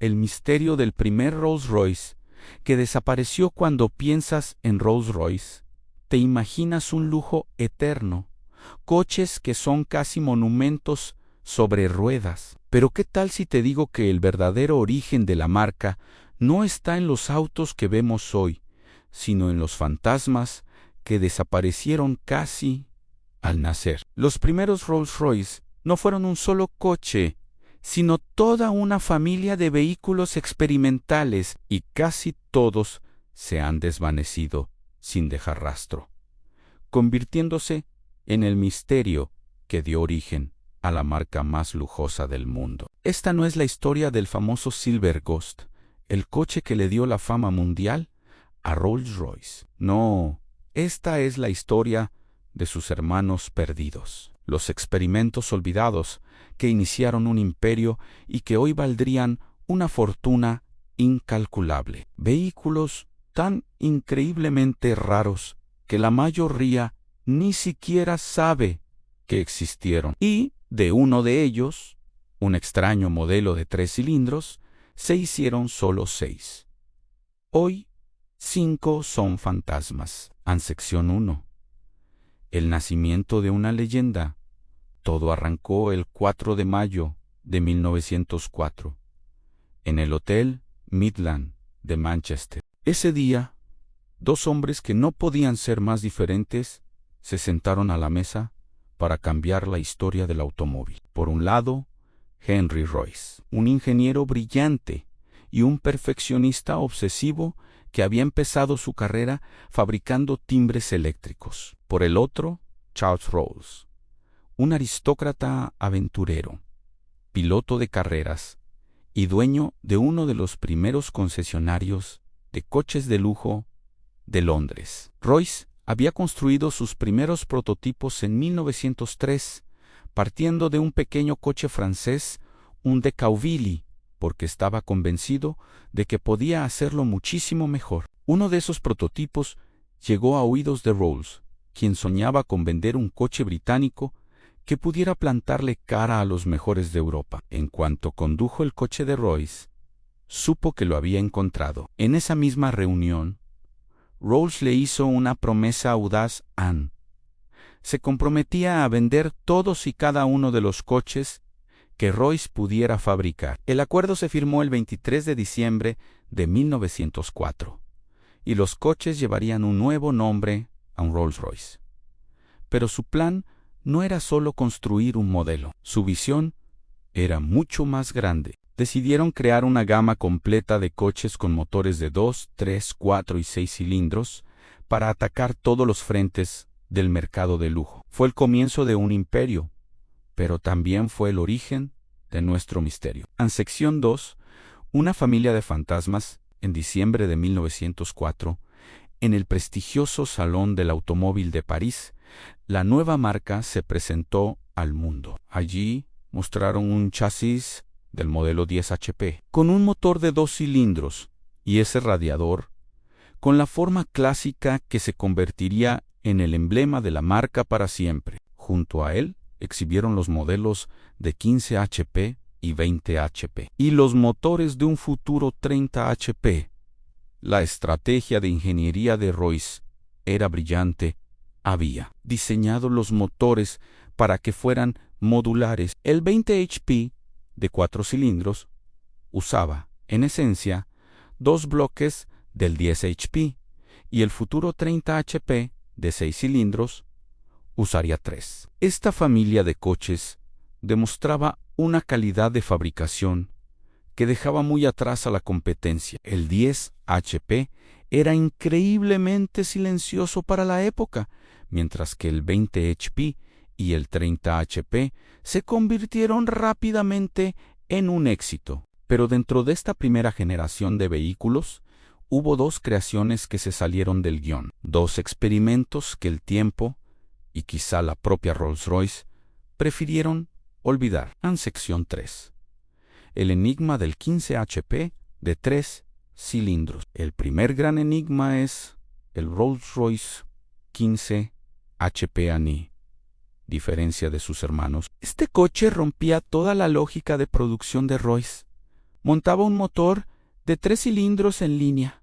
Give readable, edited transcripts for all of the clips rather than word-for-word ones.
el misterio del primer Rolls-Royce, que desapareció. Cuando piensas en Rolls-Royce, te imaginas un lujo eterno, coches que son casi monumentos sobre ruedas. Pero ¿qué tal si te digo que el verdadero origen de la marca no está en los autos que vemos hoy, sino en los fantasmas que desaparecieron casi al nacer? Los primeros Rolls-Royce no fueron un solo coche, sino toda una familia de vehículos experimentales, y casi todos se han desvanecido sin dejar rastro, convirtiéndose en el misterio que dio origen a la marca más lujosa del mundo. Esta no es la historia del famoso Silver Ghost, el coche que le dio la fama mundial a Rolls-Royce. No, esta es la historia de sus hermanos perdidos, los experimentos olvidados que iniciaron un imperio y que hoy valdrían una fortuna incalculable. Vehículos tan increíblemente raros que la mayoría ni siquiera sabe que existieron. Y de uno de ellos, un extraño modelo de 3 cilindros, se hicieron solo 6. Hoy, 5 son fantasmas. Sección 1. El nacimiento de una leyenda. Todo arrancó el 4 de mayo de 1904, en el Hotel Midland de Manchester. Ese día, 2 hombres que no podían ser más diferentes se sentaron a la mesa para cambiar la historia del automóvil. Por un lado, Henry Royce, un ingeniero brillante y un perfeccionista obsesivo que había empezado su carrera fabricando timbres eléctricos. Por el otro, Charles Rolls, un aristócrata aventurero, piloto de carreras y dueño de uno de los primeros concesionarios de coches de lujo de Londres. Royce había construido sus primeros prototipos en 1903, partiendo de un pequeño coche francés, un Decauville, porque estaba convencido de que podía hacerlo muchísimo mejor. Uno de esos prototipos llegó a oídos de Rolls, quien soñaba con vender un coche británico que pudiera plantarle cara a los mejores de Europa. En cuanto condujo el coche de Royce, supo que lo había encontrado. En esa misma reunión, Rolls le hizo una promesa audaz a Anne. Se comprometía a vender todos y cada uno de los coches que Royce pudiera fabricar. El acuerdo se firmó el 23 de diciembre de 1904, y los coches llevarían un nuevo nombre a un Rolls-Royce. Pero su plan no era solo construir un modelo. Su visión era mucho más grande. Decidieron crear una gama completa de coches con motores de 2, 3, 4 y 6 cilindros para atacar todos los frentes del mercado de lujo. Fue el comienzo de un imperio, pero también fue el origen de nuestro misterio. En sección 2, una familia de fantasmas, en diciembre de 1904, en el prestigioso Salón del Automóvil de París, la nueva marca se presentó al mundo. Allí mostraron un chasis del modelo 10 HP, con un motor de 2 cilindros y ese radiador, con la forma clásica que se convertiría en el emblema de la marca para siempre. Junto a él exhibieron los modelos de 15 HP y 20 HP, y los motores de un futuro 30 HP. La estrategia de ingeniería de Royce era brillante. Había diseñado los motores para que fueran modulares. El 20 HP de 4 cilindros usaba, en esencia, 2 bloques del 10 HP, y el futuro 30 HP de 6 cilindros usaría 3. Esta familia de coches demostraba una calidad de fabricación que dejaba muy atrás a la competencia. El 10 HP era increíblemente silencioso para la época, mientras que el 20 HP y el 30 HP se convirtieron rápidamente en un éxito. Pero dentro de esta primera generación de vehículos, hubo 2 creaciones que se salieron del guión, 2 experimentos que el tiempo, y quizá la propia Rolls-Royce, prefirieron olvidar. En sección 3. El enigma del 15 HP de 3 cilindros. El primer gran enigma es el Rolls-Royce 15 HP Annie. Diferencia de sus hermanos. Este coche rompía toda la lógica de producción de Royce. Montaba un motor de 3 cilindros en línea,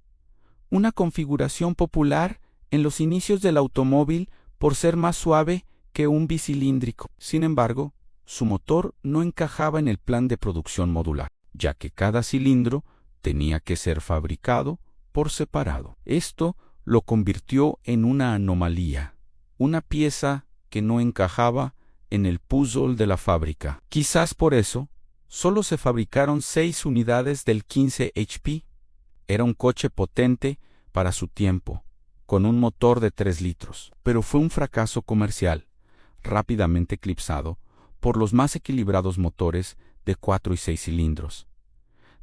una configuración popular en los inicios del automóvil por ser más suave que un bicilíndrico. Sin embargo, su motor no encajaba en el plan de producción modular, ya que cada cilindro tenía que ser fabricado por separado. Esto lo convirtió en una anomalía, una pieza que no encajaba en el puzzle de la fábrica. Quizás por eso, solo se fabricaron 6 unidades del 15 HP. Era un coche potente para su tiempo, con un motor de 3 litros, pero fue un fracaso comercial, rápidamente eclipsado por los más equilibrados motores de 4 y 6 cilindros.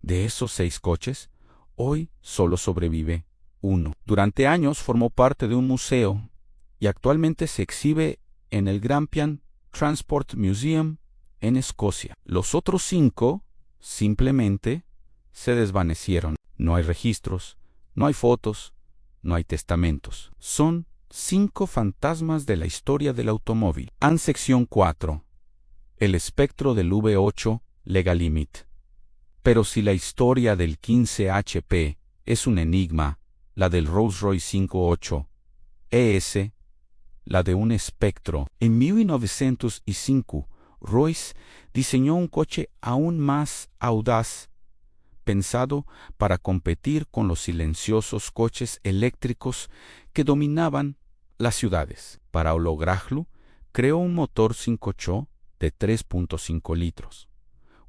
De esos 6 coches, hoy solo sobrevive uno. Durante años formó parte de un museo y actualmente se exhibe en el Grampian Transport Museum en Escocia. Los otros 5 simplemente se desvanecieron. No hay registros, no hay fotos, no hay testamentos. Son 5 fantasmas de la historia del automóvil. Sección 4. El espectro del V8 Legal Limit. Pero si la historia del 15 HP es un enigma, la del Rolls-Royce 58 ES, la de un espectro. En 1905, Royce diseñó un coche aún más audaz, pensado para competir con los silenciosos coches eléctricos que dominaban las ciudades. Para lograrlo, creó un motor 5 de 3.5 litros,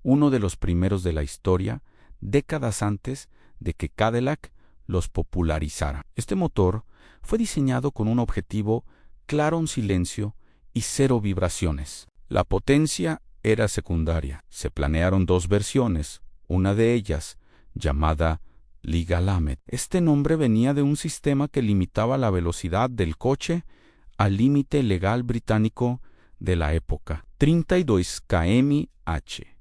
uno de los primeros de la historia, décadas antes de que Cadillac los popularizara. Este motor fue diseñado con un objetivo claro en silencio y 0 vibraciones. La potencia era secundaria. Se planearon 2 versiones, una de ellas, llamada Legal-Limit. Este nombre venía de un sistema que limitaba la velocidad del coche al límite legal británico de la época, 32 km/h.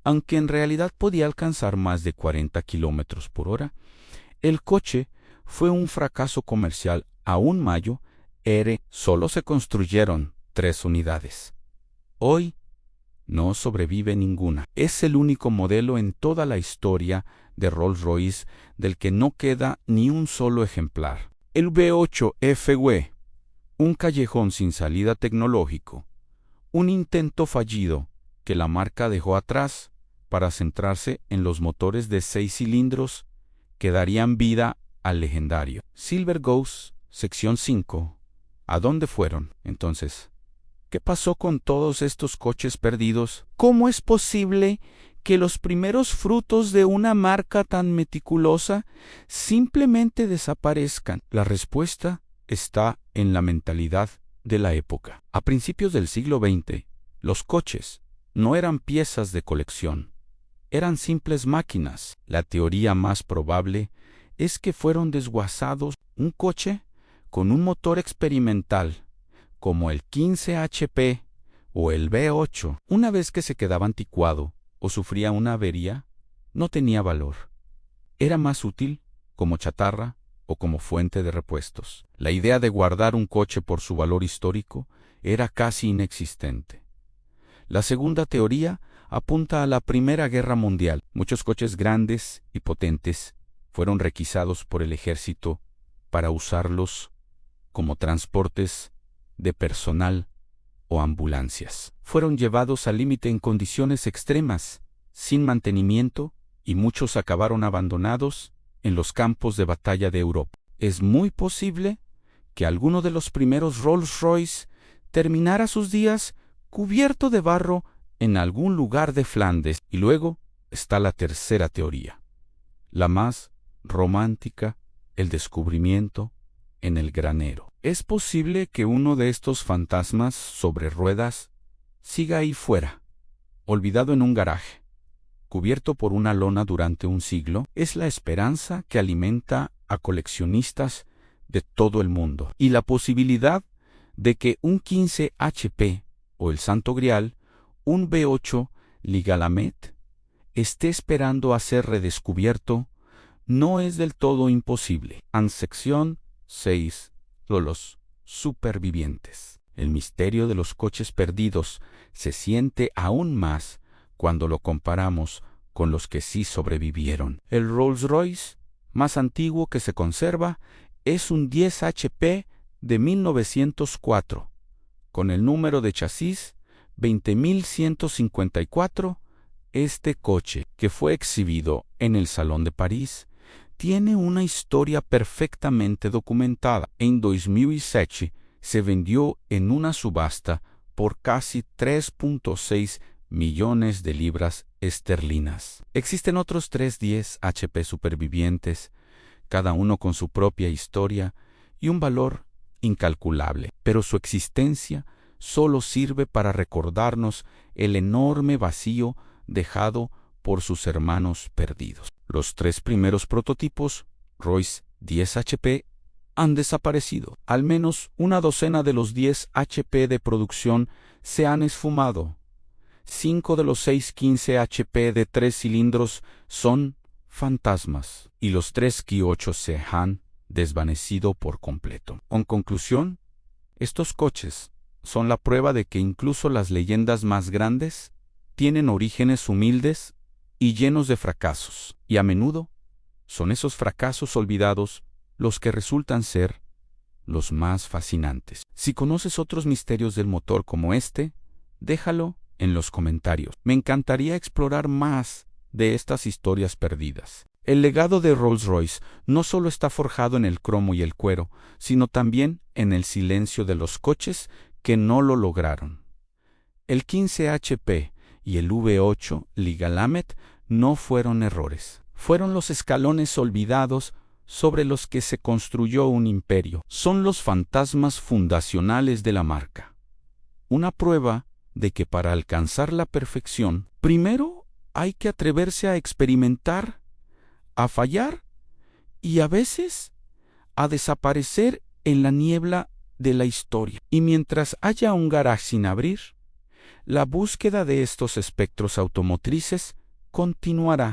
Aunque en realidad podía alcanzar más de 40 km por hora, el coche fue un fracaso comercial aún mayor. Solo se construyeron 3 unidades. Hoy no sobrevive ninguna. Es el único modelo en toda la historia de Rolls-Royce del que no queda ni un solo ejemplar. El V8 FW, un callejón sin salida tecnológico, un intento fallido que la marca dejó atrás para centrarse en los motores de 6 cilindros que darían vida al legendario. Silver Ghost, sección 5. ¿A dónde fueron? Entonces, ¿qué pasó con todos estos coches perdidos? ¿Cómo es posible que los primeros frutos de una marca tan meticulosa simplemente desaparezcan? La respuesta está en la mentalidad de la época. A principios del siglo XX, los coches no eran piezas de colección, eran simples máquinas. La teoría más probable es que fueron desguazados. Un coche con un motor experimental, como el 15 HP o el V8, una vez que se quedaba anticuado o sufría una avería, no tenía valor. Era más útil como chatarra o como fuente de repuestos. La idea de guardar un coche por su valor histórico era casi inexistente. La segunda teoría apunta a la Primera Guerra Mundial. Muchos coches grandes y potentes fueron requisados por el ejército para usarlos como transportes de personal o ambulancias. Fueron llevados al límite en condiciones extremas, sin mantenimiento, y muchos acabaron abandonados en los campos de batalla de Europa. Es muy posible que alguno de los primeros Rolls-Royce terminara sus días cubierto de barro en algún lugar de Flandes. Y luego está la tercera teoría, la más romántica, el descubrimiento en el granero. Es posible que uno de estos fantasmas sobre ruedas siga ahí fuera, olvidado en un garaje, cubierto por una lona durante un siglo. Es la esperanza que alimenta a coleccionistas de todo el mundo. Y la posibilidad de que un 15 HP o el Santo Grial, un V8 Legal-Limit, esté esperando a ser redescubierto, no es del todo imposible. Sección 6. Los supervivientes. El misterio de los coches perdidos se siente aún más cuando lo comparamos con los que sí sobrevivieron. El Rolls-Royce más antiguo que se conserva es un 10 HP de 1904, con el número de chasis 20.154. Este coche, que fue exhibido en el Salón de París, tiene una historia perfectamente documentada. En 2007 se vendió en una subasta por casi 3.6 millones de libras esterlinas. Existen otros 3 10 HP supervivientes, cada uno con su propia historia y un valor incalculable, pero su existencia solo sirve para recordarnos el enorme vacío dejado por sus hermanos perdidos. Los 3 primeros prototipos, Rolls 10 HP, han desaparecido. Al menos una docena de los 10 HP de producción se han esfumado. 5 de los 6 15 HP de 3 cilindros son fantasmas, y los 3 Q8 se han desvanecido por completo. En conclusión, estos coches son la prueba de que incluso las leyendas más grandes tienen orígenes humildes y llenos de fracasos, y a menudo son esos fracasos olvidados los que resultan ser los más fascinantes. Si conoces otros misterios del motor como este, déjalo en los comentarios. Me encantaría explorar más de estas historias perdidas. El legado de Rolls-Royce no solo está forjado en el cromo y el cuero, sino también en el silencio de los coches que no lo lograron. El 15 HP y el V8 Ligalamet no fueron errores. Fueron los escalones olvidados sobre los que se construyó un imperio. Son los fantasmas fundacionales de la marca. Una prueba de que para alcanzar la perfección, primero hay que atreverse a experimentar, a fallar y a veces a desaparecer en la niebla de la historia. Y mientras haya un garaje sin abrir, la búsqueda de estos espectros automotrices continuará.